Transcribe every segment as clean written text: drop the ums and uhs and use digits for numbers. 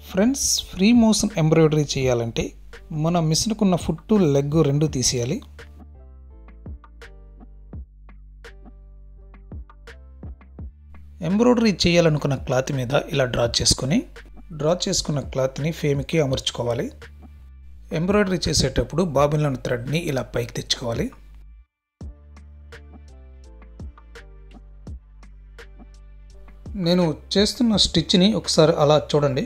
Friends, free motion embroidery చేయాలంటే మన మిషన్కున్న foot leg రెండు తీసేయాలి. ఎంబ్రాయిడరీ చేయాలనుకున్న క్లాత్ మీద ఇలా డ్రా చేసుకున్న క్లాత్ని ఫ్రేమ్కి అమర్చుకోవాలి. ఎంబ్రాయిడరీ చేసేటప్పుడు బాబిన్లోని థ్రెడ్ని ఇలా పైకి తెచ్చుకోవాలి. నేను చేస్తున్న స్టిచ్ని ఒకసారి అలా చూడండి.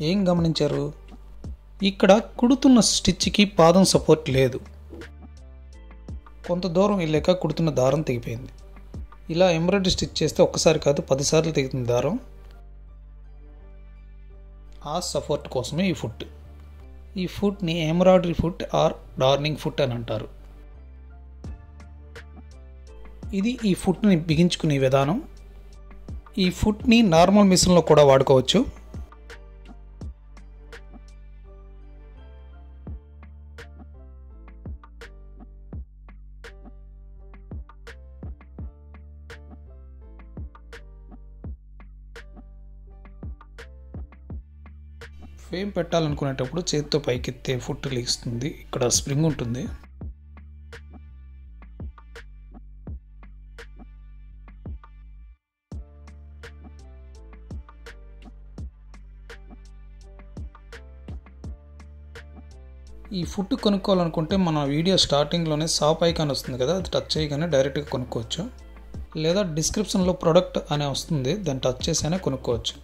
ఏం గమనించారు? ఇక్కడ కుడుతున్న స్టిచ్కి పాదం సపోర్ట్ లేదు. కొంత దూరం వెళ్ళాక కుడుతున్న దారం తెగిపోయింది. ఇలా ఎంబ్రాయిడరీ స్టిచ్ చేస్తే ఒక్కసారి కాదు 10 సార్లు తెగుతుంది దారం. ఆ సపోర్ట్ కోసమే ఈ ఫుట్ని embroidery foot or darning foot అని అంటారు. ఇది ఈ ఫుట్ని బిగించుకునే విధానం. ఈ ఫుట్ని నార్మల్ మిషన్లో కూడా వాడుకోవచ్చు. ఫ్రేమ్ పెట్టాలనుకునేటప్పుడు చేతితో పైకెత్తే ఫుట్ లిగిస్తుంది. ఇక్కడ స్ప్రింగ్ ఉంటుంది. ఈ ఫుట్ కొనుక్కోవాలనుకుంటే మన వీడియో స్టార్టింగ్లోనే షాప్ ఐకాన్ వస్తుంది కదా, అది టచ్ చేయగానే డైరెక్ట్గా కొనుక్కోవచ్చు. లేదా డిస్క్రిప్షన్లో ప్రొడక్ట్ అనే వస్తుంది, దాన్ని టచ్ చేసైనా కొనుక్కోవచ్చు.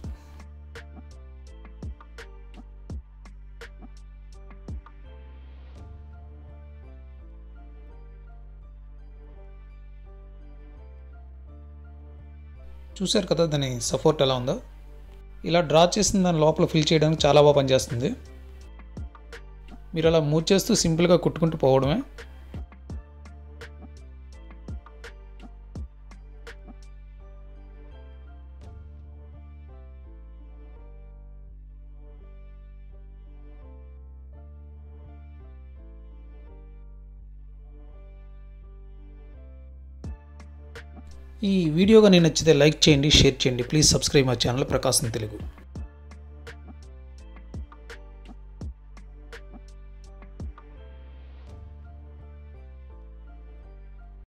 చూశారు కదా దాని సపోర్ట్ ఎలా ఉందో. ఇలా డ్రా చేసిన దాని లోపల ఫిల్ చేయడానికి చాలా బాగా పనిచేస్తుంది. మీరు అలా మూవ్ చేస్తూ సింపుల్గా కుట్టుకుంటూ పోవడమే. ఈ వీడియో కానీ నచ్చితే లైక్ చేయండి, షేర్ చేయండి. Please subscribe my channel Prakasam Telugu.